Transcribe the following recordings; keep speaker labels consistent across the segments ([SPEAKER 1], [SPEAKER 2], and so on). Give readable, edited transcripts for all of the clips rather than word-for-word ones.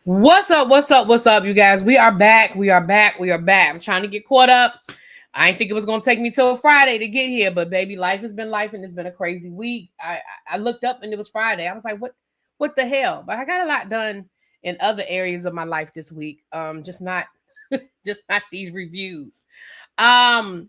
[SPEAKER 1] What's up? What's up? What's up, you guys? We are back. We are back. We are back. I'm trying to get caught up. I didn't think it was gonna take me till Friday to get here, but baby, life has been life, and it's been a crazy week. I looked up and it was Friday. I was like, what the hell? But I got a lot done in other areas of my life this week. Just not just not these reviews. Um,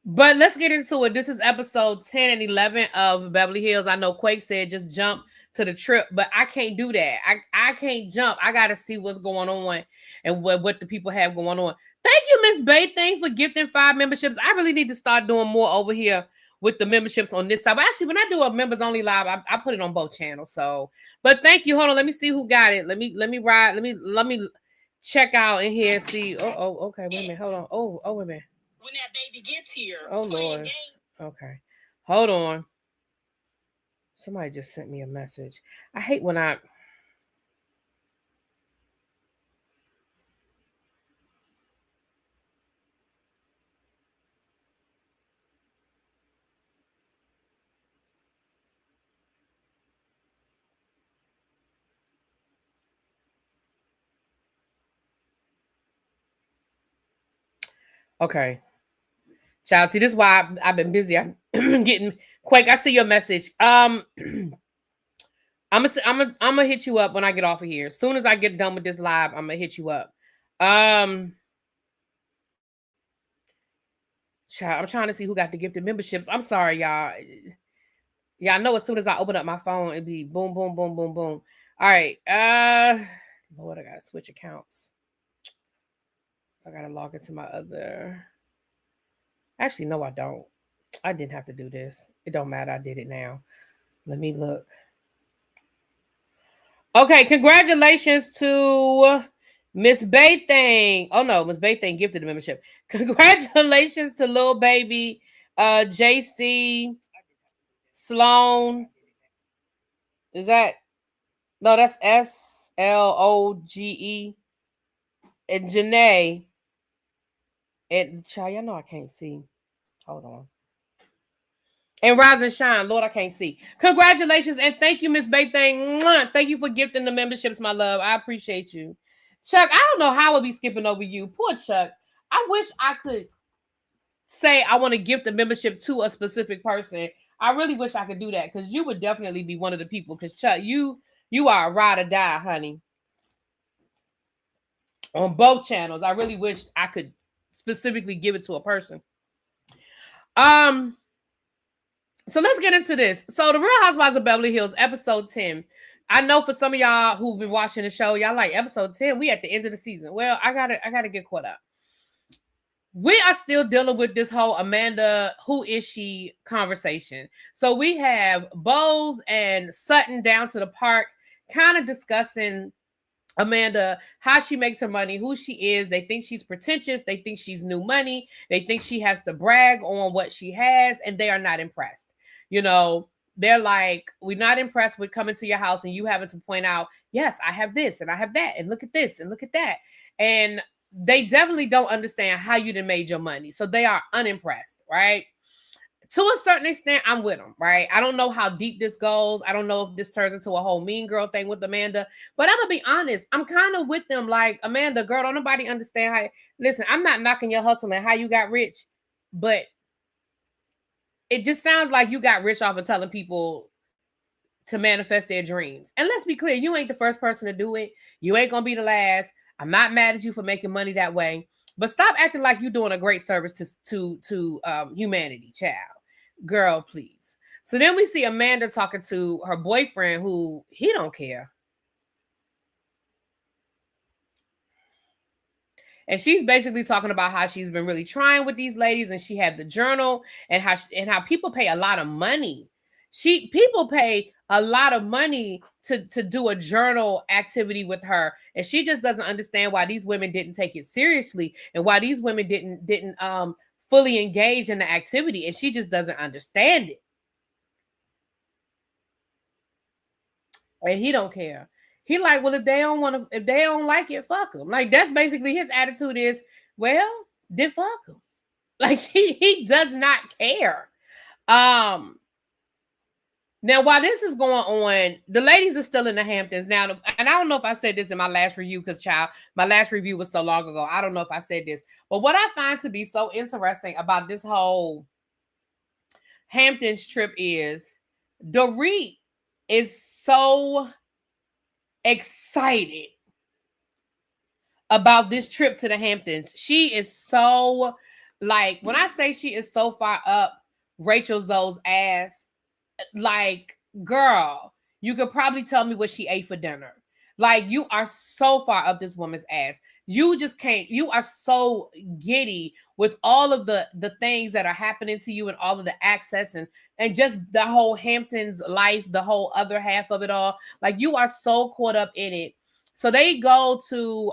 [SPEAKER 1] but let's get into it. This is episode 10 and 11 of Beverly Hills. I know Quake said just jump to the trip, but I can't do that. I can't jump. I gotta see what's going on and what the people have going on. Thank you, Miss Bay Thing, for gifting 5 memberships. I really need to start doing more over here with the memberships on this side. But actually, when I do a members only live, I put it on both channels. So, but thank you. Hold on, let me see who got it. Let me ride. Let me check out in here and see. Oh, okay. Wait a minute. Hold on. Oh, wait a minute.
[SPEAKER 2] When that baby gets here.
[SPEAKER 1] Oh Lord. Okay. Hold on. Somebody just sent me a message. I hate when I Okay. Child, see, this is why I've been busy. I'm getting Quake. I see your message. I'm gonna hit you up when I get off of here. As soon as I get done with this live, I'm gonna hit you up. Child, I'm trying to see who got the gifted memberships. I'm sorry, y'all. Y'all know as soon as I open up my phone, it'd be boom, boom, boom, boom, boom. All right. Lord, I gotta switch accounts. I gotta log into my other. Actually, no, I don't. I didn't have to do this. It don't matter. I did it now. Let me look. Okay, congratulations to Miss Bay Thing. Oh no, Miss Bay Thing gifted the membership. Congratulations to little baby JC Sloan. Is that no? That's SLOGE and Janae. And child, y'all know I can't see. Hold on. And Rise and Shine. Lord, I can't see. Congratulations and thank you, Miss Bay Thing. Thank you for gifting the memberships, my love. I appreciate you. Chuck, I don't know how I'll be skipping over you. Poor Chuck. I wish I could say I want to gift the membership to a specific person. I really wish I could do that because you would definitely be one of the people. Because Chuck, you are a ride or die, honey. On both channels. I really wish I could specifically give it to a person. So let's get into this. So the Real Housewives of Beverly Hills, episode 10. I know for some of y'all who've been watching the show, y'all like episode 10. We at the end of the season. Well, I gotta get caught up. We are still dealing with this whole Amanda, who is she conversation. So we have Bowles and Sutton down to the park, kind of discussing Amanda, how she makes her money, who she is. They think she's pretentious. They think she's new money. They think she has to brag on what she has, and they are not impressed. You know, they're like, we're not impressed with coming to your house and you having to point out, yes, I have this and I have that, and look at this and look at that. And they definitely don't understand how you done made your money. So they are unimpressed, right? To a certain extent, I'm with them, right? I don't know how deep this goes. I don't know if this turns into a whole mean girl thing with Amanda, but I'm gonna be honest. I'm kind of with them. Like, Amanda, girl, don't nobody understand how. Listen, I'm not knocking your hustle and how you got rich, but it just sounds like you got rich off of telling people to manifest their dreams. And let's be clear, you ain't the first person to do it. You ain't gonna be the last. I'm not mad at you for making money that way, but stop acting like you're doing a great service to humanity, child. Girl, please. So then we see Amanda talking to her boyfriend who he don't care. And she's basically talking about how she's been really trying with these ladies, and she had the journal, and how people pay a lot of money. People pay a lot of money to do a journal activity with her, and she just doesn't understand why these women didn't take it seriously and why these women didn't fully engage in the activity, and she just doesn't understand it. And he don't care. He like, well, if they don't like it, fuck them. Like, that's basically his attitude is, well, then fuck them. Like, he does not care. Now Now, while this is going on, the ladies are still in the Hamptons now, and I don't know if I said this in my last review because, child, my last review was so long ago. I don't know if I said this, but what I find to be so interesting about this whole Hamptons trip is Dorit is so excited about this trip to the Hamptons. She is so, like, when I say she is so far up Rachel Zoe's ass, like, girl, you could probably tell me what she ate for dinner. Like, you are so far up this woman's ass. You just can't, you are so giddy with all of the things that are happening to you and all of the access and just the whole Hamptons life, the whole other half of it all. Like, you are so caught up in it. So they go to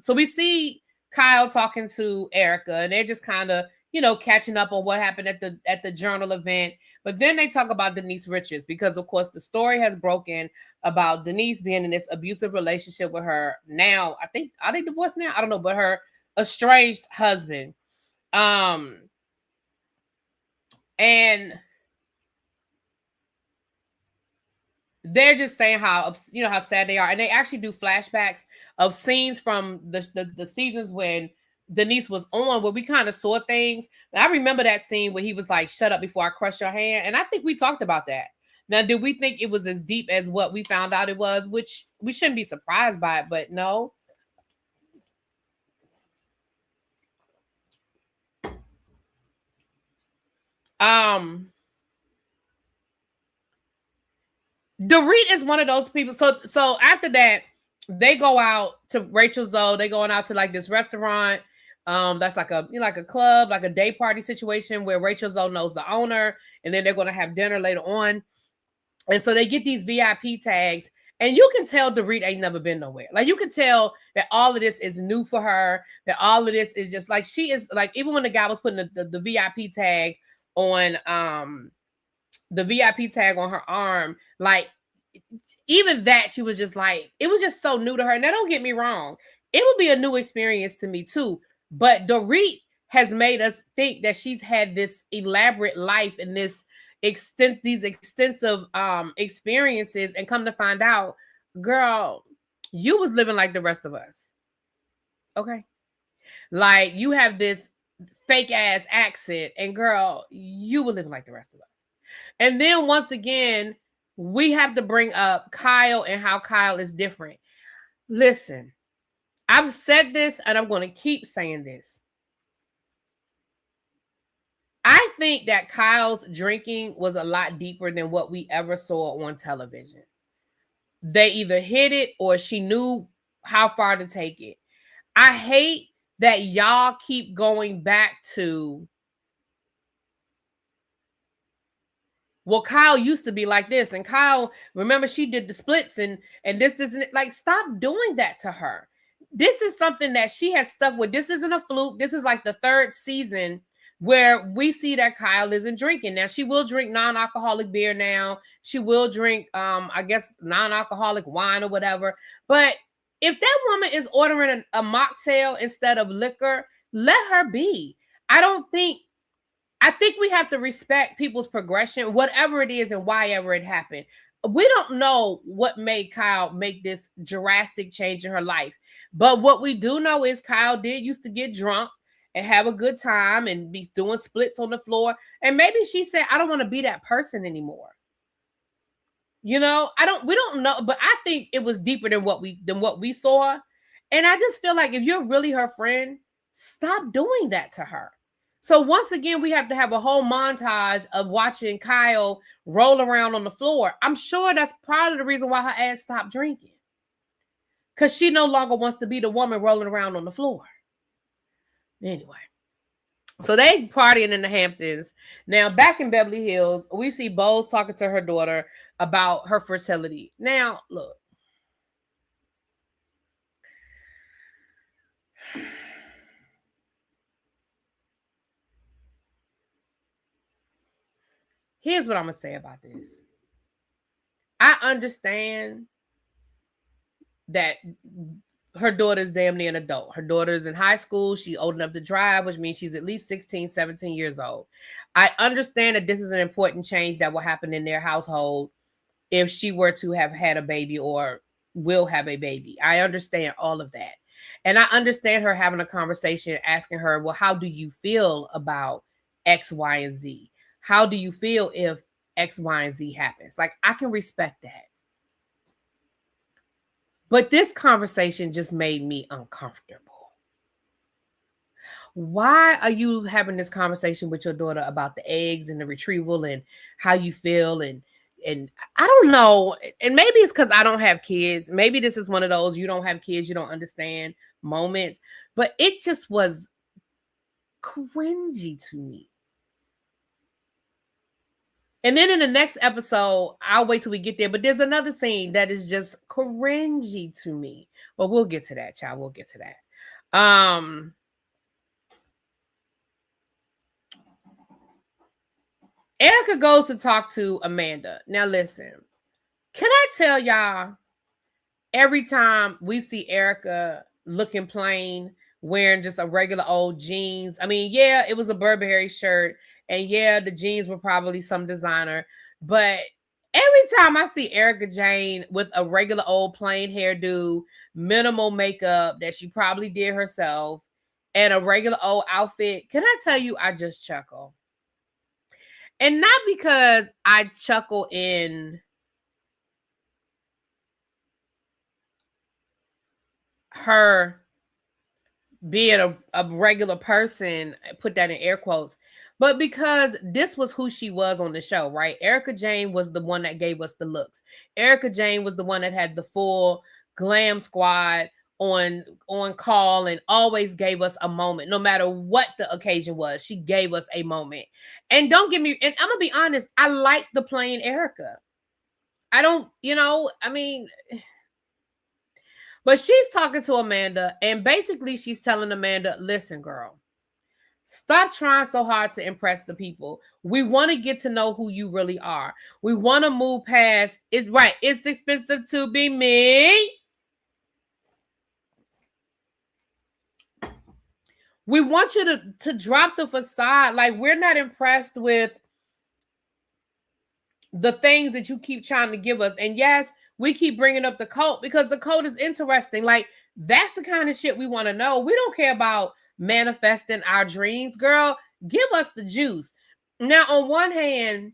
[SPEAKER 1] so we see Kyle talking to Erica, and they're just kind of, you know, catching up on what happened at the journal event. But then they talk about Denise Richards because, of course, the story has broken about Denise being in this abusive relationship with her now. I think, are they divorced now? I don't know, but her estranged husband. And they're just saying how, you know, how sad they are, and they actually do flashbacks of scenes from the seasons when Denise was on, where we kind of saw things. And I remember that scene where he was like, "Shut up before I crush your hand," and I think we talked about that. Now, did we think it was as deep as what we found out it was? Which we shouldn't be surprised by it, but no. Dorit is one of those people. So after that, they go out to Rachel Zoe. They going out to like this restaurant. That's like a, you know, like a club, like a day party situation where Rachel Zoe knows the owner, and then they're gonna have dinner later on. And so they get these VIP tags, and you can tell Dorit ain't never been nowhere. Like, you can tell that all of this is new for her. That all of this is just like, she is like, even when the guy was putting the VIP tag on the VIP tag on her arm, like, even that, she was just like, it was just so new to her. Now, don't get me wrong, it would be a new experience to me too. But Dorit has made us think that she's had this elaborate life and these extensive experiences, and come to find out, girl, you was living like the rest of us. Okay. Like, you have this fake ass accent, and girl, you were living like the rest of us. And then once again, we have to bring up Kyle and how Kyle is different. Listen, I've said this and I'm going to keep saying this. I think that Kyle's drinking was a lot deeper than what we ever saw on television. They either hid it or she knew how far to take it. I hate that y'all keep going back to, well, Kyle used to be like this, and Kyle, remember, she did the splits and this isn't, like, stop doing that to her. This is something that she has stuck with. This isn't a fluke. This is like the third season where we see that Kyle isn't drinking. Now, she will drink non-alcoholic beer now. She will drink, I guess, non-alcoholic wine or whatever. But if that woman is ordering a mocktail instead of liquor, let her be. I think we have to respect people's progression, whatever it is and why ever it happened. We don't know what made Kyle make this drastic change in her life. But what we do know is Kyle did used to get drunk and have a good time and be doing splits on the floor. And maybe she said, I don't want to be that person anymore. You know, we don't know, but I think it was deeper than what we saw. And I just feel like if you're really her friend, stop doing that to her. So once again, we have to have a whole montage of watching Kyle roll around on the floor. I'm sure that's part of the reason why her ass stopped drinking. Because she no longer wants to be the woman rolling around on the floor. Anyway. So they partying in the Hamptons. Now, back in Beverly Hills, we see Bose talking to her daughter about her fertility. Now, look. Here's what I'm going to say about this. I understand that her daughter's damn near an adult. Her daughter's in high school. She's old enough to drive, which means she's at least 16, 17 years old. I understand that this is an important change that will happen in their household if she were to have had a baby or will have a baby. I understand all of that. And I understand her having a conversation, asking her, well, how do you feel about X, Y, and Z? How do you feel if X, Y, and Z happens? Like, I can respect that. But this conversation just made me uncomfortable. Why are you having this conversation with your daughter about the eggs and the retrieval and how you feel? And I don't know. And maybe it's because I don't have kids. Maybe this is one of those you don't have kids, you don't understand moments. But it just was cringy to me. And then in the next episode, I'll wait till we get there. But there's another scene that is just cringy to me. But we'll get to that, child. We'll get to that. Erica goes to talk to Amanda. Now, listen. Can I tell y'all, every time we see Erica looking plain, wearing just a regular old jeans. I mean, yeah, it was a Burberry shirt. And yeah, the jeans were probably some designer. But every time I see Erica Jane with a regular old plain hairdo, minimal makeup that she probably did herself, and a regular old outfit, can I tell you, I just chuckle. And not because I chuckle in her being a regular person, put that in air quotes, but because this was who she was on the show, right? Erica Jane was the one that gave us the looks. Erica Jane was the one that had the full glam squad on call and always gave us a moment. No matter what the occasion was, she gave us a moment. And don't get me, and I'm gonna be honest, I like the plain Erica. I don't, I mean, but she's talking to Amanda, and basically she's telling Amanda, listen, girl, stop trying so hard to impress the people. We want to get to know who you really are. We want to move past, it's expensive to be me. We want you to drop the facade. Like, we're not impressed with the things that you keep trying to give us. And yes, we keep bringing up the cult because the cult is interesting. Like, that's the kind of shit we want to know. We don't care about manifesting our dreams, girl. Give us the juice. Now, on one hand,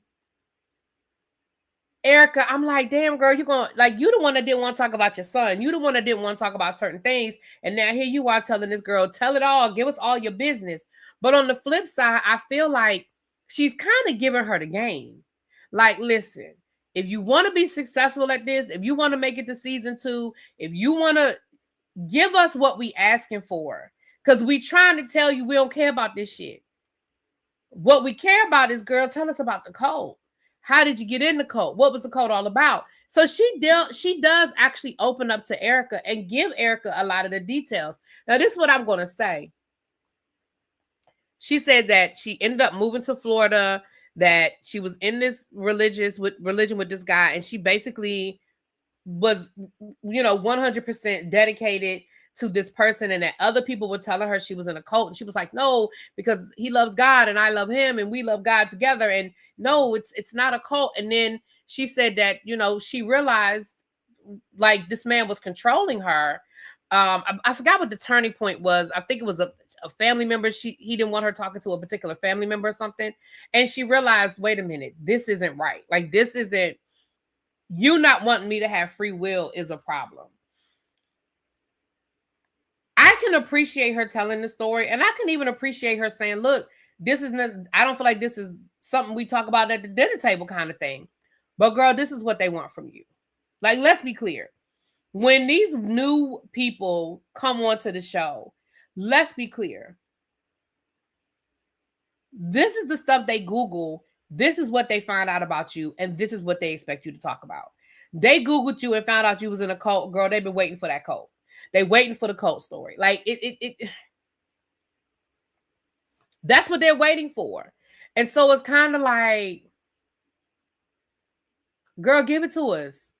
[SPEAKER 1] Erica, I'm like, damn, girl, you the one that didn't want to talk about your son. You the one that didn't want to talk about certain things. And now here you are telling this girl, tell it all, give us all your business. But on the flip side, I feel like she's kind of giving her the game. Like, listen, if you want to be successful at this, if you want to make it to season 2, if you want to give us what we asking for, because we trying to tell you we don't care about this shit. What we care about is, girl, tell us about the code. How did you get in the code? What was the code all about? So she does actually open up to Erica and give Erica a lot of the details. Now, this is what I'm going to say. She said that she ended up moving to Florida, that she was in this religion with this guy, and she basically was, 100% dedicated to this person, and that other people were telling her she was in a cult, and she was like, no, because he loves God and I love him and we love God together, and no, it's not a cult. And then she said that, she realized like this man was controlling her. I forgot what the turning point was. I think it was a family member. He didn't want her talking to a particular family member or something, and she realized, wait a minute, this isn't right. Like, this isn't, you not wanting me to have free will is a problem. I can appreciate her telling the story, and I can even appreciate her saying, look, I don't feel like this is something we talk about at the dinner table kind of thing. But girl, this is what they want from you. Like, let's be clear. When these new people come onto the show, let's be clear. This is the stuff they Google. This is what they find out about you, and this is what they expect you to talk about. They Googled you and found out you was in a cult. Girl, they've been waiting for that cult. They waiting for the cult story. Like, that's what they're waiting for. And so it's kind of like, girl, give it to us.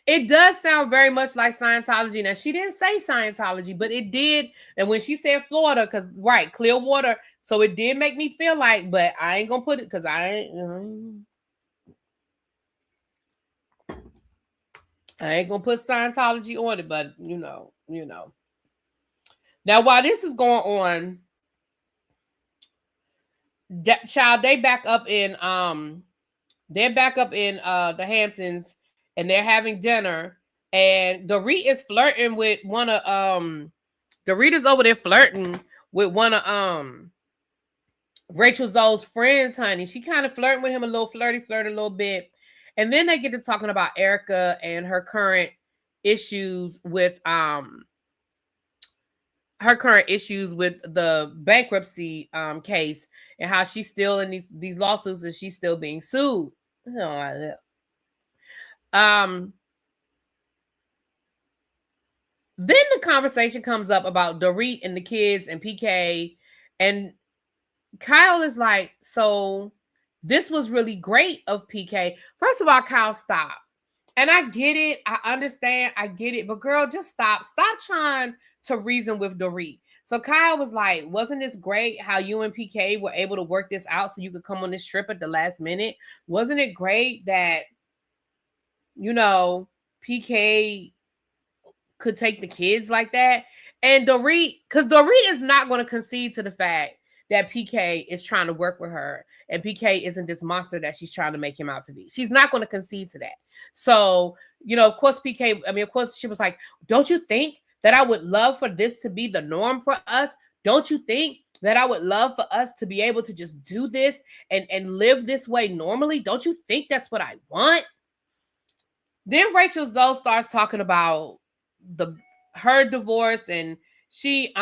[SPEAKER 1] It does sound very much like Scientology. Now, she didn't say Scientology, but it did. And when she said Florida, because, right, Clearwater, so it did make me feel like, but I ain't going to put it because I ain't going to put Scientology on it, but, you know. Now, while this is going on, child, they're back up in the Hamptons, and they're having dinner, and Dorit is flirting with one of Dorit is over there flirting with one of Rachel Zoe's friends, honey. She kind of flirting with him a little, flirt a little bit. And then they get to talking about Erica and her current issues with the bankruptcy case, and how she's still in these lawsuits and she's still being sued. Then the conversation comes up about Dorit and the kids and PK, and Kyle is like, so this was really great of PK. First of all, Kyle, stop. And I get it. I understand. I get it. But girl, just stop. Stop trying to reason with Dorit. So Kyle was like, wasn't this great how you and PK were able to work this out so you could come on this trip at the last minute? Wasn't it great that, PK could take the kids like that? And Dorit, because Dorit is not going to concede to the fact that PK is trying to work with her and PK isn't this monster that she's trying to make him out to be. She's not going to concede to that. So, of course, of course, she was like, don't you think that I would love for this to be the norm for us? Don't you think that I would love for us to be able to just do this and live this way normally? Don't you think that's what I want? Then Rachel Zoe starts talking about her divorce, and she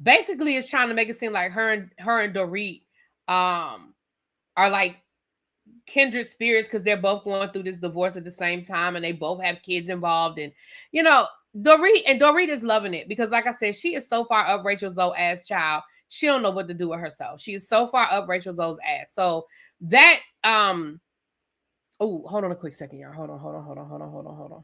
[SPEAKER 1] basically is trying to make it seem like her and Dorit are like kindred spirits because they're both going through this divorce at the same time and they both have kids involved. And Dorit is loving it because, like I said, she is so far up Rachel Zoe's ass, child. She don't know what to do with herself. She is so far up Rachel Zoe's ass. So that oh, hold on a quick second, y'all. Hold on.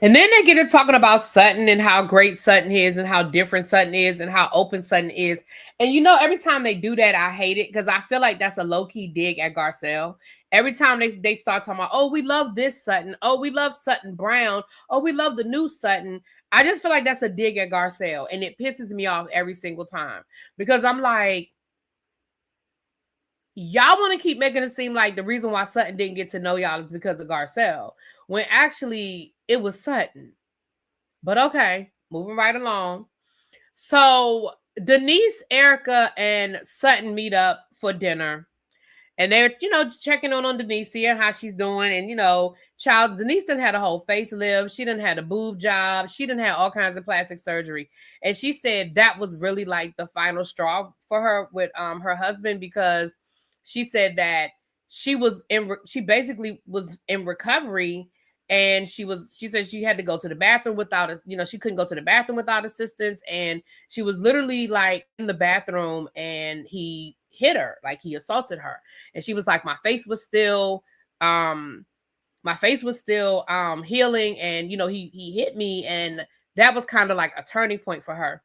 [SPEAKER 1] And then they get to talking about Sutton and how great Sutton is and how different Sutton is and how open Sutton is. And every time they do that, I hate it because I feel like that's a low-key dig at Garcelle. Every time they start talking about, oh, we love this Sutton. Oh, we love Sutton Brown. Oh, we love the new Sutton. I just feel like that's a dig at Garcelle. And it pisses me off every single time because I'm like, y'all want to keep making it seem like the reason why Sutton didn't get to know y'all is because of Garcelle, when actually it was Sutton. But okay, moving right along. So Denise, Erica, and Sutton meet up for dinner. And they're, checking on Denise, seeing how she's doing. And, child, Denise done had a whole facelift. She done had a boob job. She done had all kinds of plastic surgery. And she said that was really like the final straw for her with her husband, because she said that she basically was in recovery, and she said she had to go to the bathroom without she couldn't go to the bathroom without assistance, and she was literally like in the bathroom and he hit her, like he assaulted her, and she was like, my face was still healing, and he hit me, and that was kind of like a turning point for her.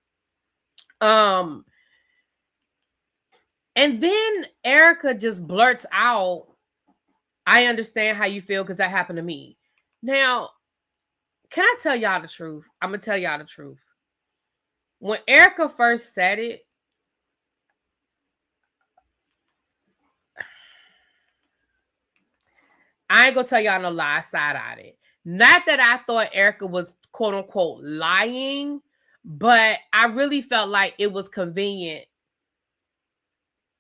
[SPEAKER 1] And then Erica just blurts out, I understand how you feel because that happened to me. Now, can I tell y'all the truth? I'm going to tell y'all the truth. When Erica first said it, I ain't going to tell y'all no lie side on it. Not that I thought Erica was quote unquote lying, but I really felt like it was convenient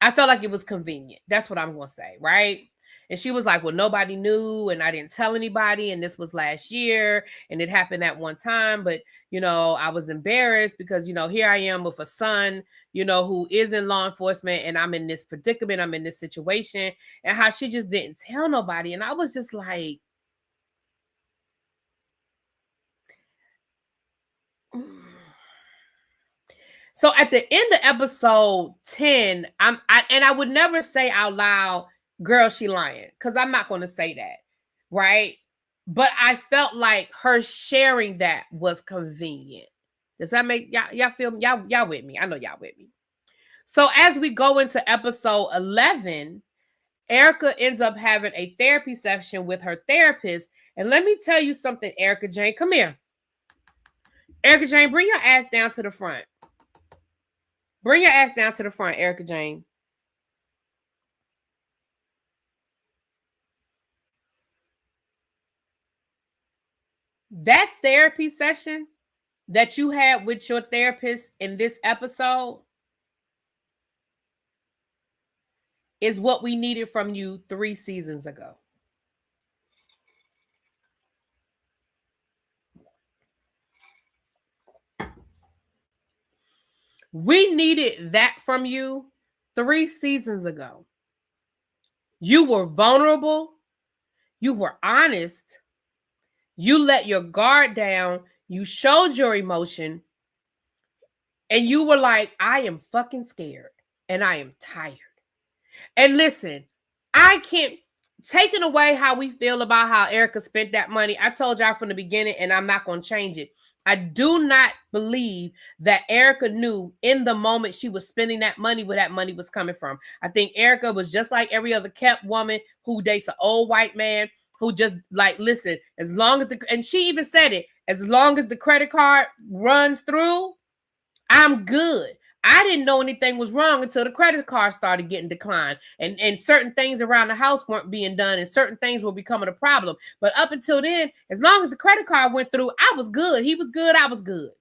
[SPEAKER 1] I felt like it was convenient. That's what I'm going to say, right? And she was like, well, nobody knew and I didn't tell anybody. And this was last year and it happened at one time. But, I was embarrassed because, here I am with a son, who is in law enforcement and I'm in this predicament. I'm in this situation and how she just didn't tell nobody. And I was just like, so at the end of episode 10, I would never say out loud, girl, she lying, because I'm not going to say that, right? But I felt like her sharing that was convenient. Does that make y'all feel me? Y'all with me? I know y'all with me. So as we go into episode 11, Erica ends up having a therapy session with her therapist. And let me tell you something, Erica Jane. Come here. Erica Jane, bring your ass down to the front. Bring your ass down to the front, Erica Jane. That therapy session that you had with your therapist in this episode is what we needed from you 3 seasons ago. We needed that from you 3 seasons ago. You were vulnerable. You were honest. You let your guard down. You showed your emotion. And you were like, I am fucking scared. And I am tired. And listen, I can't, taking away how we feel about how Erica spent that money. I told y'all from the beginning, and I'm not going to change it. I do not believe that Erica knew in the moment she was spending that money where that money was coming from. I think Erica was just like every other kept woman who dates an old white man who just like, listen, as long as and she even said it, as long as the credit card runs through, I'm good. I didn't know anything was wrong until the credit card started getting declined and certain things around the house weren't being done and certain things were becoming a problem. But up until then, as long as the credit card went through, I was good. He was good. I was good.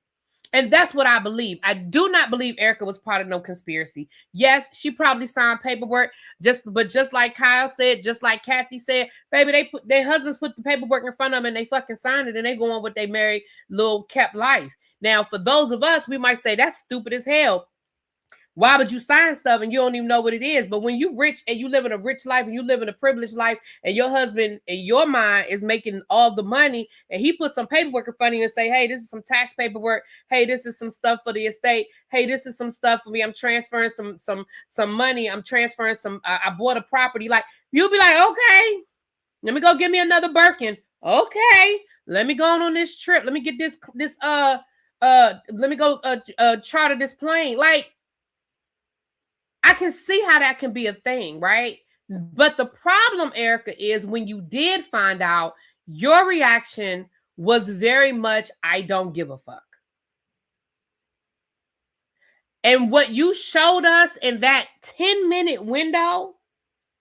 [SPEAKER 1] And that's what I believe. I do not believe Erica was part of no conspiracy. Yes, she probably signed paperwork, but just like Kyle said, just like Kathy said, baby, their husbands put the paperwork in front of them and they fucking signed it and they go on with their married little kept life. Now, for those of us, we might say that's stupid as hell. Why would you sign stuff and you don't even know what it is? But when you rich and you live in a rich life and you live in a privileged life and your husband in your mind is making all the money and he puts some paperwork in front of you and say, hey, this is some tax paperwork. Hey, this is some stuff for the estate. Hey, this is some stuff for me. I'm transferring some money. I'm transferring I bought a property. Like, you'll be like, okay, let me go get me another Birkin. Okay, let me go on this trip. Let me get let me go charter this plane. Like, I can see how that can be a thing, right? But the problem, Erica, is when you did find out, your reaction was very much, I don't give a fuck. And what you showed us in that 10-minute window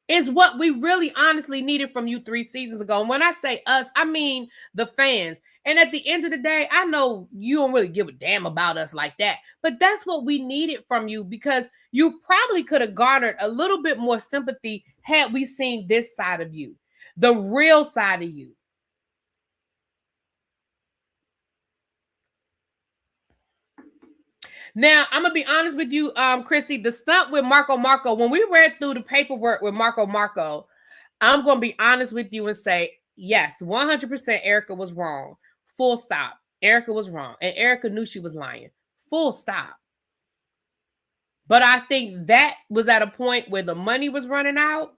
[SPEAKER 1] is what we really honestly needed from you 3 seasons ago. And when I say us, I mean the fans. And at the end of the day, I know you don't really give a damn about us like that, but that's what we needed from you because you probably could have garnered a little bit more sympathy had we seen this side of you, the real side of you. Now, I'm going to be honest with you, Chrissy, the stunt with Marco, when we read through the paperwork with Marco, I'm going to be honest with you and say, yes, 100% Erica was wrong. Full stop. Erica was wrong. And Erica knew she was lying. Full stop. But I think that was at a point where the money was running out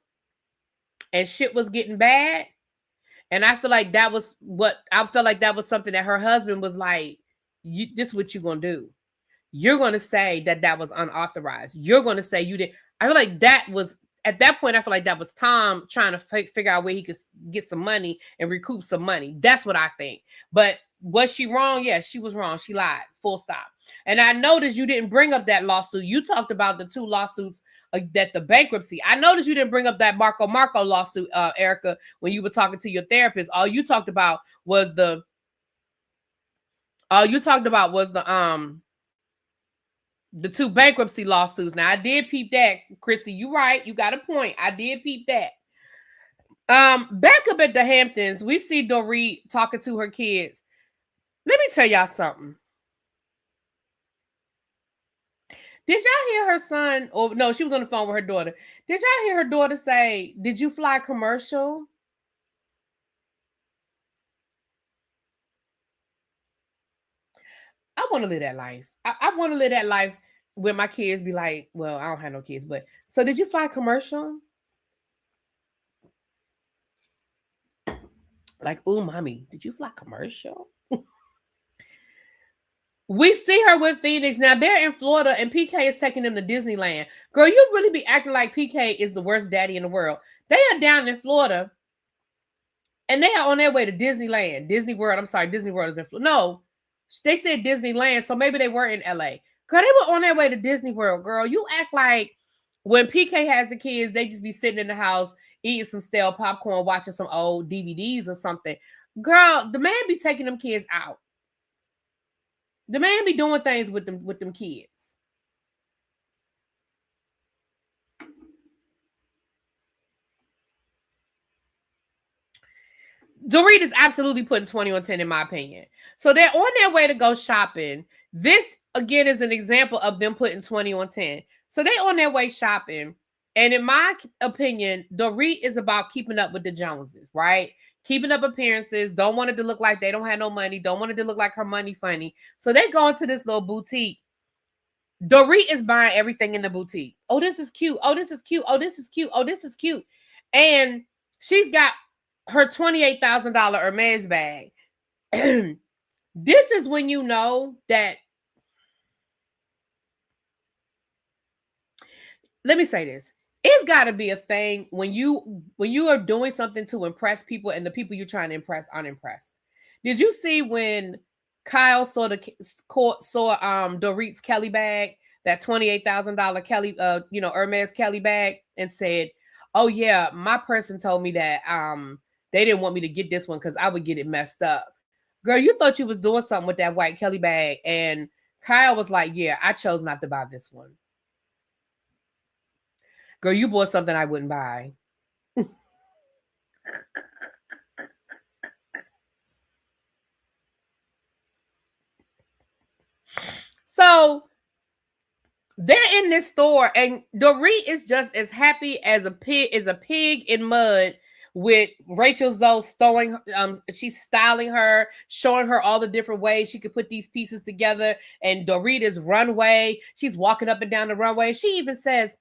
[SPEAKER 1] and shit was getting bad. And I feel like that was something that her husband was like, this is what you're going to do. You're going to say that was unauthorized. You're going to say you did. I feel like that was, at that point, I feel like that was Tom trying to figure out where he could get some money and recoup some money. That's what I think. But was she wrong? Yes, she was wrong. She lied. Full stop. And I noticed you didn't bring up that lawsuit. You talked about the 2 lawsuits that the bankruptcy. I noticed you didn't bring up that Marco lawsuit, Erica, when you were talking to your therapist. All you talked about was The 2 bankruptcy lawsuits. Now, I did peep that, Chrissy. You right. You got a point. I did peep that. Back up at the Hamptons, we see Dorit talking to her kids. Let me tell y'all something. Did y'all hear her son? Or no, she was on the phone with her daughter. Did y'all hear her daughter say, "Did you fly commercial?" I want to live that life. I want to live that life where my kids be like, well, I don't have no kids, but so did you fly commercial? Like, oh, mommy, did you fly commercial? We see her with Phoenix. Now they're in Florida and PK is taking them to Disneyland. Girl, you really be acting like PK is the worst daddy in the world. They are down in Florida and they are on their way to Disneyland. Disney World. I'm sorry, Disney World is in Florida. No, they said Disneyland, so maybe they were in LA. Girl, they were on their way to Disney World, girl. You act like when PK has the kids, they just be sitting in the house eating some stale popcorn, watching some old DVDs or something. Girl, the man be taking them kids out. The man be doing things with them kids. Dorit is absolutely putting 20 on 10 in my opinion. So they're on their way to go shopping. This again is an example of them putting 20 on 10. So they on their way shopping. And in my opinion, Dorit is about keeping up with the Joneses, right? Keeping up appearances, don't want it to look like they don't have no money, don't want it to look like her money funny. So they go into this little boutique. Dorit is buying everything in the boutique. Oh, this is cute. Oh, this is cute. Oh, this is cute. Oh, this is cute. And she's got her $28,000 Hermes bag. This is when you know that. Let me say this. It's got to be a thing when you are doing something to impress people and the people you're trying to impress aren't impressed. Did you see when Kyle saw Dorit's Kelly bag, that $28,000 Kelly Hermes Kelly bag, and said, "Oh yeah, my person told me that they didn't want me to get this one because I would get it messed up." Girl, you thought you was doing something with that white Kelly bag, and Kyle was like, "Yeah, I chose not to buy this one." Girl, you bought something I wouldn't buy. So they're in this store, and Dorit is just as happy as a pig in mud with Rachel Zoe she's styling her, showing her all the different ways she could put these pieces together. And Dorit is runway. She's walking up and down the runway. She even says,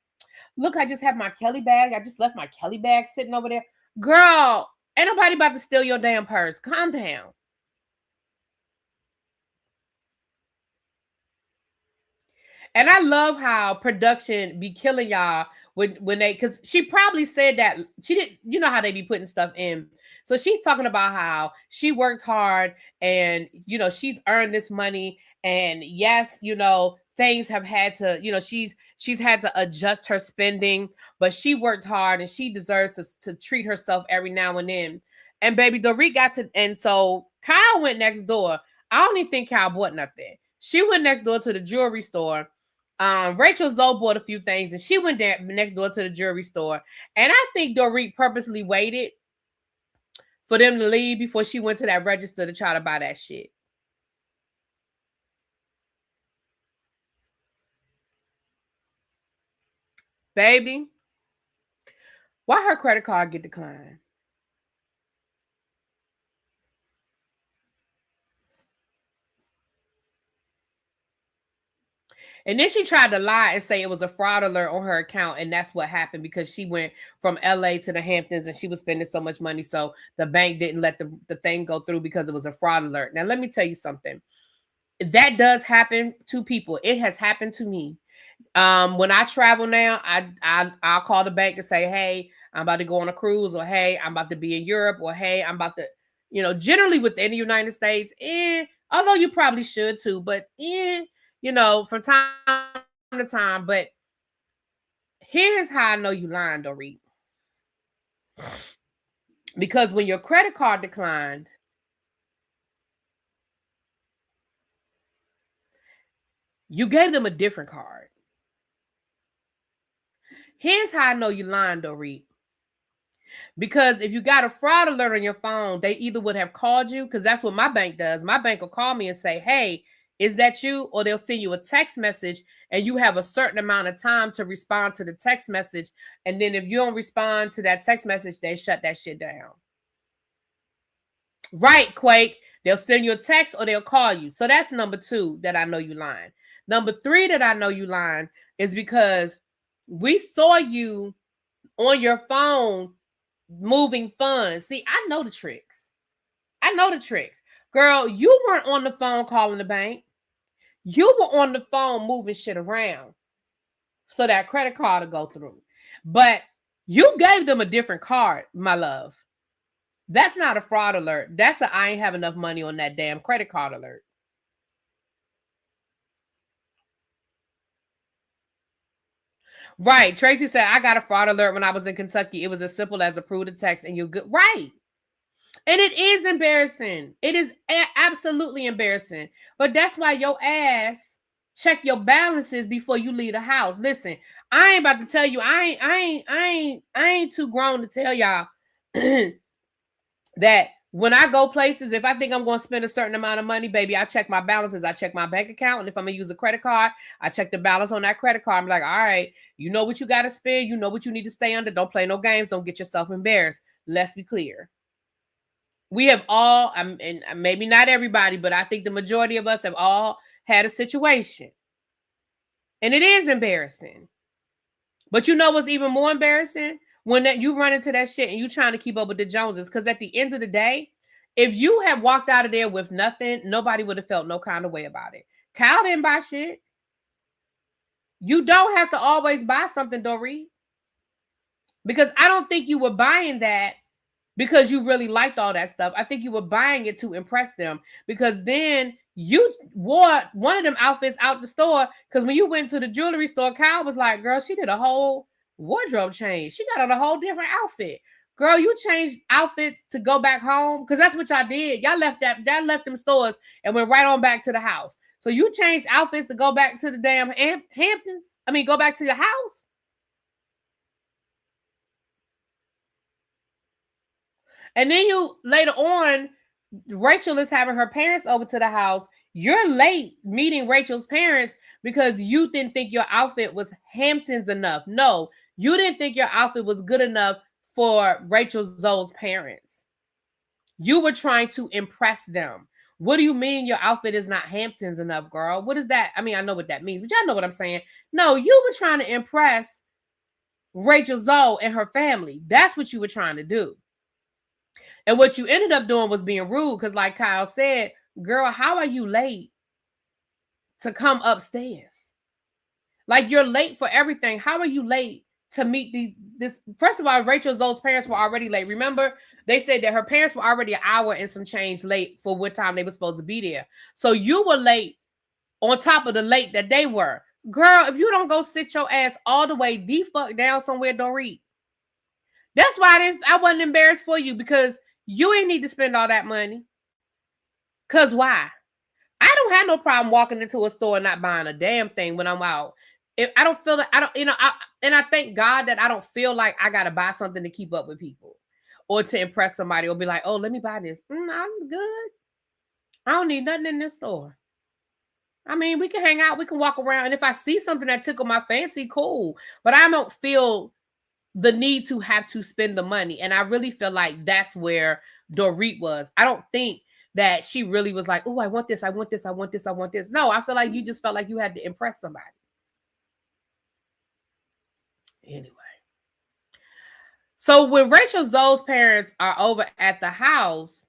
[SPEAKER 1] "Look, I just have my Kelly bag. I just left my Kelly bag sitting over there." Girl, ain't nobody about to steal your damn purse. Calm down. And I love how production be killing y'all when they, because she probably said that she didn't, you know how they be putting stuff in. So she's talking about how she works hard and she's earned this money. And yes, things have had to, she's had to adjust her spending, but she worked hard and she deserves to treat herself every now and then. And baby Dorit got to, and so Kyle went next door. I don't even think Kyle bought nothing. She went next door to the jewelry store. Rachel Zoe bought a few things and she went there next door to the jewelry store. And I think Dorit purposely waited for them to leave before she went to that register to try to buy that shit. Baby, why her credit card get declined? And then she tried to lie and say it was a fraud alert on her account. And that's what happened because she went from LA to the Hamptons and she was spending so much money. So the bank didn't let the thing go through because it was a fraud alert. Now, let me tell you something. That does happen to people. It has happened to me. When I travel now, I'll call the bank and say, "Hey, I'm about to go on a cruise," or "Hey, I'm about to be in Europe," or "Hey, I'm about to," generally within the United States, although you probably should too, but from time to time. But here's how I know you lying, Dorit. Because when your credit card declined, You gave them a different card. Here's how I know you lying, Dorit. Because if you got a fraud alert on your phone, they either would have called you, because that's what my bank does. My bank will call me and say, hey, is that you? Or they'll send you a text message and you have a certain amount of time to respond to the text message. And then if you don't respond to that text message, they shut that shit down. Right, Quake. They'll send you a text or they'll call you. So that's number 2 that I know you lying. Number 3 that I know you lying is because we saw you on your phone moving funds. See, I know the tricks. I know the tricks. Girl, you weren't on the phone calling the bank. You were on the phone moving shit around so that credit card to go through. But you gave them a different card, my love. That's not a fraud alert. That's a I ain't have enough money on that damn credit card alert. Right. Tracy said, I got a fraud alert when I was in Kentucky. It was as simple as approve the text and you're good. Right. And it is embarrassing. It is absolutely embarrassing. But that's why your ass check your balances before you leave the house. Listen, I ain't about to tell you. I ain't too grown to tell y'all that when I go places, if I think I'm going to spend a certain amount of money, baby, I check my balances. I check my bank account. And if I'm going to use a credit card, I check the balance on that credit card. I'm like, all right, you know what you got to spend. You know what you need to stay under. Don't play no games. Don't get yourself embarrassed. Let's be clear. We have all, and maybe not everybody, but I think the majority of us have all had a situation. And it is embarrassing. But you know what's even more embarrassing? When that you run into that shit and you trying to keep up with the Joneses. Because at the end of the day, if you had walked out of there with nothing, nobody would have felt no kind of way about it. Kyle didn't buy shit. You don't have to always buy something, Dorit. Because I don't think you were buying that because you really liked all that stuff. I think you were buying it to impress them. Because then you wore one of them outfits out the store. Because when you went to the jewelry store, Kyle was like, girl, she did a whole wardrobe change. She got on a whole different outfit. Girl, you changed outfits to go back home. Because that's what y'all did. Y'all left left them stores and went right on back to the house. So you changed outfits to go back to the damn Hamptons. I mean, go back to your house. And then you later on, Rachel is having her parents over to the house. You're late meeting Rachel's parents because you didn't think your outfit was Hamptons enough. No, you didn't think your outfit was good enough for Rachel Zoe's parents. You were trying to impress them. What do you mean your outfit is not Hamptons enough, girl? What is that? I mean, I know what that means, but y'all know what I'm saying. No, you were trying to impress Rachel Zoe and her family. That's what you were trying to do. And what you ended up doing was being rude this like Kyle said, girl, how are you late to come upstairs? Like you're late for everything. How are you late to meet this? First of all, Rachel Zoe's parents were already late. Remember, they said that her parents were already an hour and some change late for what time they were supposed to be there. So you were late on top of the late that they were. Girl, if you don't go sit your ass all the way the fuck down somewhere, Dorit. That's why I wasn't embarrassed for you because you ain't need to spend all that money. Cause why? I don't have no problem walking into a store and not buying a damn thing when I'm out. If I don't feel like I thank God that I don't feel like I gotta buy something to keep up with people or to impress somebody or be like, oh, let me buy this. I'm good. I don't need nothing in this store. I mean, we can hang out, we can walk around, and if I see something that tickle my fancy, cool. But I don't feel the need to have to spend the money. And I really feel like that's where Dorit was. I don't think that she really was like, oh, I want this, I want this, I want this, I want this. No, I feel like you just felt like you had to impress somebody. Anyway. So when Rachel Zoe's parents are over at the house,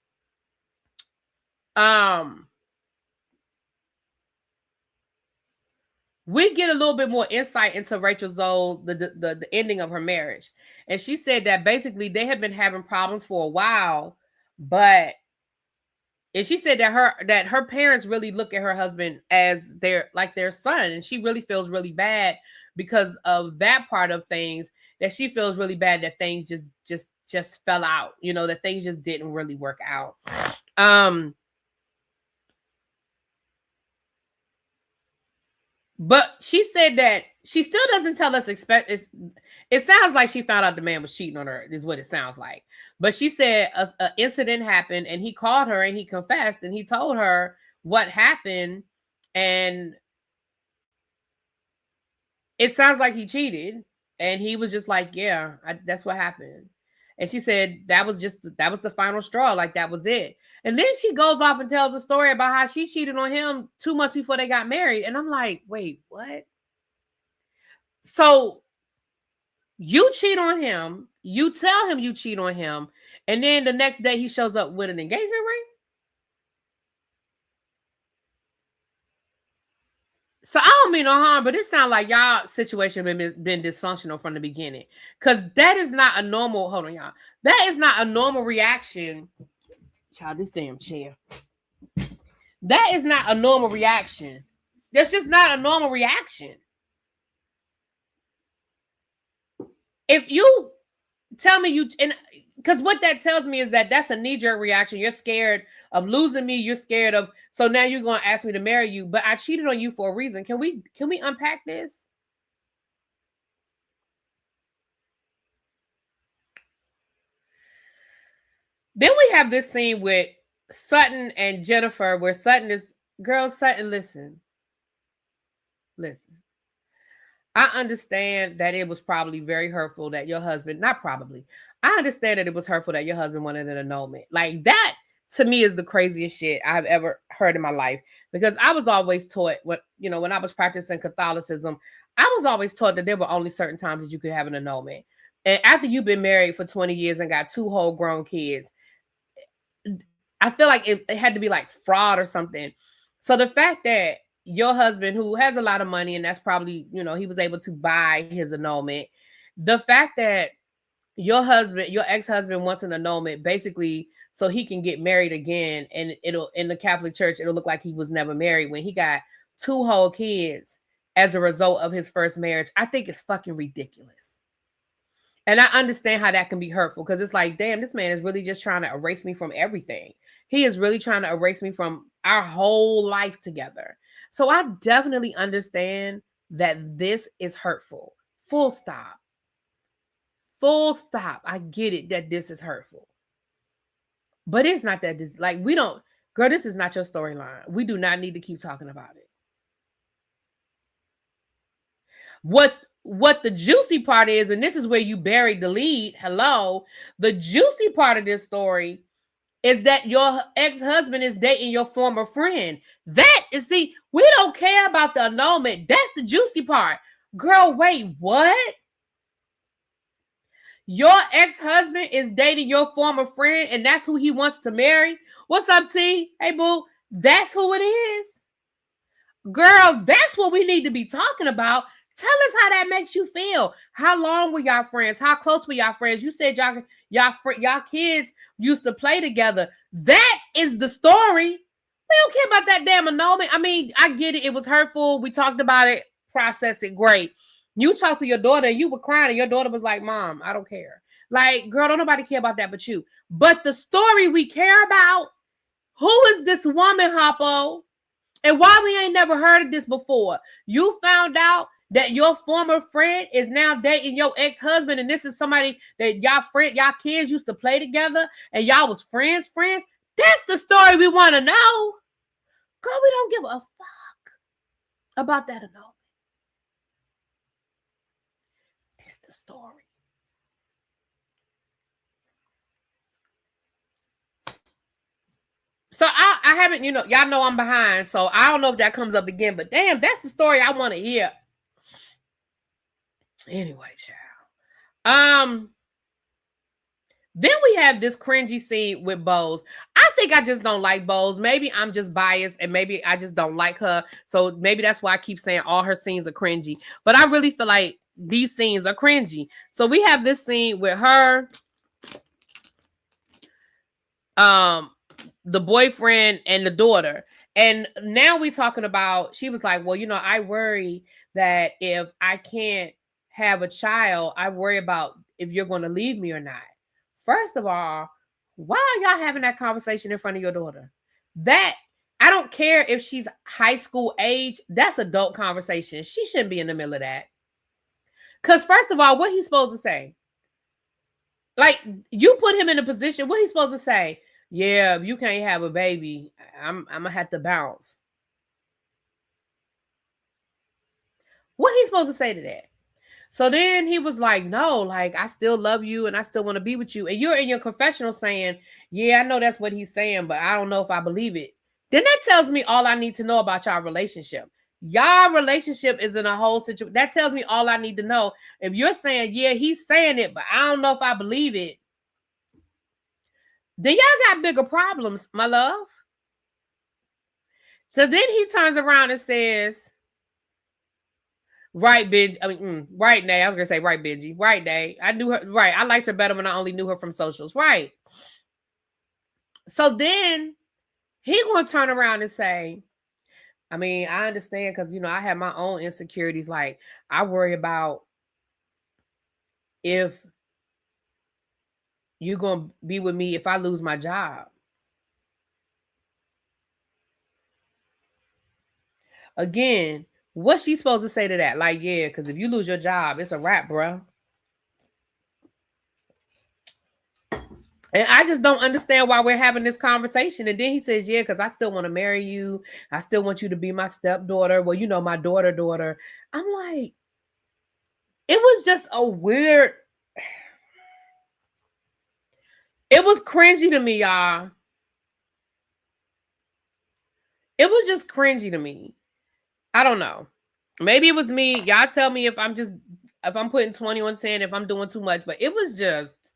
[SPEAKER 1] we get a little bit more insight into Rachel Zoe, the ending of her marriage. And she said that basically they have been having problems for a while, and she said that her parents really look at her husband as their son, and she really feels really bad because of that part of things, that she feels really bad that things just fell out, that things just didn't really work out. But she said that she still doesn't tell us it sounds like she found out the man was cheating on her, is what it sounds like. But she said a incident happened and he called her and he confessed and he told her what happened. And it sounds like he cheated. And he was just like, yeah, that's what happened. And she said that was the final straw. Like, that was it. And then she goes off and tells a story about how she cheated on him 2 months before they got married. And I'm like, wait, what? So you cheat on him, you tell him you cheat on him, and then the next day he shows up with an engagement ring? So I don't mean no harm, but it sounds like y'all situation been dysfunctional from the beginning. Because that is not a normal, hold on, y'all. That is not a normal reaction. Child, this damn chair. That is not a normal reaction. That's just not a normal reaction. If you tell me because what that tells me is that that's a knee-jerk reaction. You're scared of losing me. You're scared of, so now you're going to ask me to marry you, but I cheated on you for a reason. Can we unpack this? Then we have this scene with Sutton and Jennifer where Sutton is, girl, Sutton, listen. I understand that it was probably very hurtful that your husband, not probably, I understand that it was hurtful that your husband wanted an annulment. Like, that to me is the craziest shit I've ever heard in my life, because I was always taught when I was practicing Catholicism, I was always taught that there were only certain times that you could have an annulment. And after you've been married for 20 years and got 2 whole grown kids, I feel like it had to be like fraud or something. So the fact that your husband, who has a lot of money, and that's probably, he was able to buy his annulment. The fact that your ex-husband wants an annulment basically so he can get married again, and it'll, in the Catholic Church, it'll look like he was never married when he got 2 whole kids as a result of his first marriage, I think it's fucking ridiculous. And I understand how that can be hurtful, because it's like, damn, this man is really just trying to erase me from everything. He is really trying to erase me from our whole life together. So I definitely understand that this is hurtful. Full stop. Full stop. I get it that this is hurtful. But it's not that this, like, we don't, girl, this is not your storyline. We do not need to keep talking about it. What the juicy part is, and this is where you buried the lead, hello, the juicy part of this story is that your ex-husband is dating your former friend. That is, see, we don't care about the annulment. That's the juicy part. Girl, wait, what? Your ex-husband is dating your former friend, and that's who he wants to marry? What's up, T? Hey, boo. That's who it is? Girl, that's what we need to be talking about. Tell us how that makes you feel. How long were y'all friends? How close were y'all friends? You said y'all kids used to play together. That is the story. We don't care about that damn annulment. I mean, I get it. It was hurtful. We talked about it. Process it. Great. You talked to your daughter and you were crying and your daughter was like, Mom, I don't care. Like, girl, don't nobody care about that but you. But the story we care about, who is this woman, Hoppo? And why we ain't never heard of this before? You found out that your former friend is now dating your ex-husband, and this is somebody that y'all kids used to play together, and y'all was friends. That's the story we want to know. Girl, we don't give a fuck about that annulment. That's the story. So I haven't, y'all know I'm behind, so I don't know if that comes up again, but damn, that's the story I want to hear. Anyway, child. Then we have this cringy scene with Bose. I think I just don't like Bose. Maybe I'm just biased, and maybe I just don't like her. So maybe that's why I keep saying all her scenes are cringy. But I really feel like these scenes are cringy. So we have this scene with her, the boyfriend and the daughter. And now we talking about, she was like, well, I worry that if I can't have a child, I worry about if you're going to leave me or not. First of all, why are y'all having that conversation in front of your daughter? That, I I don't care if she's high school age. That's adult conversation. She shouldn't be in the middle of that. Because first of all, what he's supposed to say? Like, you put him in a position, what he's supposed to say? Yeah, if you can't have a baby, I'm gonna have to bounce. What he's supposed to say to that? So then he was like, no, like, I still love you and I still want to be with you. And you're in your confessional saying, yeah, I know that's what he's saying, but I don't know if I believe it. Then that tells me all I need to know about y'all relationship. Y'all relationship is in a whole situation. That tells me all I need to know. If you're saying, yeah, he's saying it, but I don't know if I believe it, then y'all got bigger problems, my love. So then he turns around and says, right, Benji. I mean, right, Nay. I was gonna say right, Benji. Right, Nay. I knew her. Right, I liked her better when I only knew her from socials. Right. So then he gonna turn around and say, I mean, I understand because I have my own insecurities. Like, I worry about if you're gonna be with me if I lose my job. Again, what's she supposed to say to that? Like, yeah, because if you lose your job, it's a wrap, bro. And I just don't understand why we're having this conversation. And then he says, yeah, because I still want to marry you. I still want you to be my stepdaughter. Well, my daughter. I'm like, it was just a weird. It was cringy to me, y'all. It was just cringy to me. I don't know. Maybe it was me. Y'all tell me if I'm putting 20 on 10, if I'm doing too much. But it was just,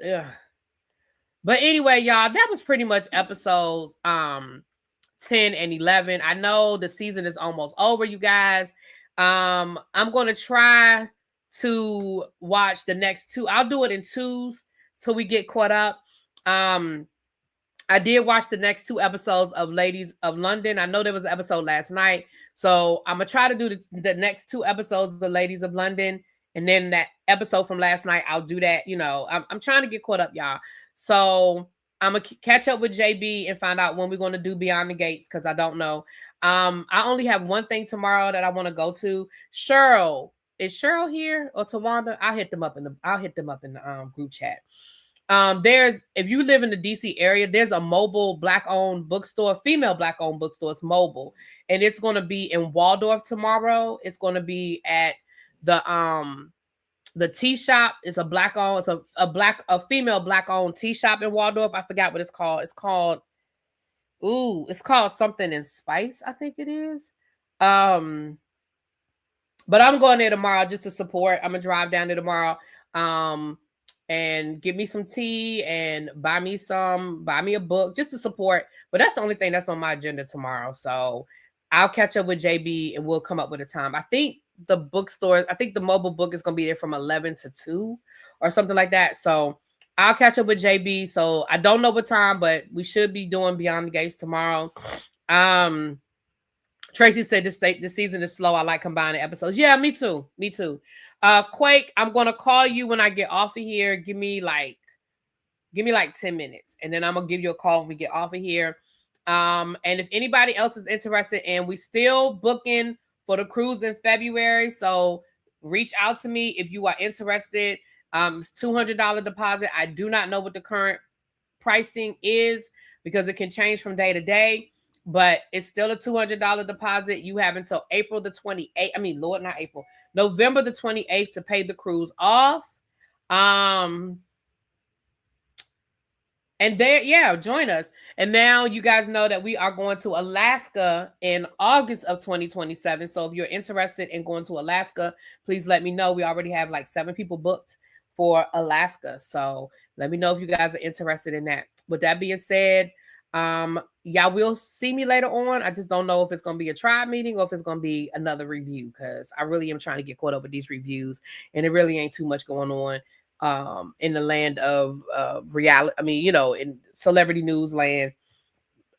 [SPEAKER 1] ugh. But anyway, y'all, that was pretty much episodes 10 and 11. I know the season is almost over, you guys. I'm going to try to watch the next 2. I'll do it in 2s till we get caught up. I did watch the next 2 episodes of Ladies of London. I know there was an episode last night. So I'm going to try to do the next 2 episodes of the Ladies of London. And then that episode from last night, I'll do that. I'm trying to get caught up, y'all. So I'm going to catch up with JB and find out when we're going to do Beyond the Gates because I don't know. I only have one thing tomorrow that I want to go to. Cheryl. Is Cheryl here or Tawanda? I'll hit them up in the group chat. If you live in the DC area, there's a mobile Black-owned bookstore, female Black-owned bookstore. It's mobile, and it's going to be in Waldorf tomorrow. It's going to be at the tea shop. It's a Black-owned. It's a female Black-owned tea shop in Waldorf. I forgot what it's called. It's called something in Spice, I think it is. But I'm going there tomorrow just to support. I'm gonna drive down there tomorrow. And give me some tea and buy me a book just to support. But that's the only thing that's on my agenda tomorrow. So I'll catch up with JB and we'll come up with a time. I think the mobile book is going to be there from 11 to 2 or something like that. So I'll catch up with JB. So I don't know what time, but we should be doing Beyond the Gates tomorrow. Tracy said this season is slow. I like combining episodes. Yeah, me too. Quake, I'm gonna call you when I get off of here. Give me like 10 minutes, and then I'm gonna give you a call when we get off of here. And if anybody else is interested, and we still booking for the cruise in February, so reach out to me if you are interested. It's $200 deposit. I do not know what the current pricing is because it can change from day to day. But it's still a $200 deposit. You have until April the 28th. November the 28th to pay the cruise off. And join us. And now you guys know that we are going to Alaska in August of 2027. So if you're interested in going to Alaska, please let me know. We already have like 7 people booked for Alaska. So let me know if you guys are interested in that. With that being said, y'all will see me later on. I just don't know if it's going to be a tribe meeting or if it's going to be another review because I really am trying to get caught up with these reviews and it really ain't too much going on in the land of reality. I mean, in celebrity news land.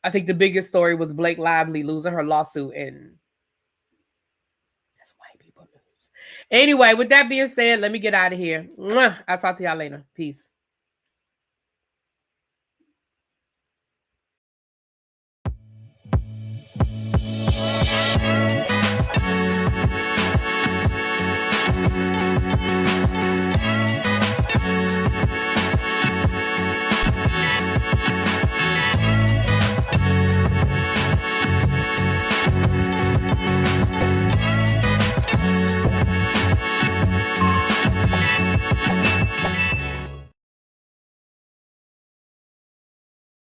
[SPEAKER 1] I think the biggest story was Blake Lively losing her lawsuit, and that's white people news. Anyway, with that being said, let me get out of here. I'll talk to y'all later. Peace.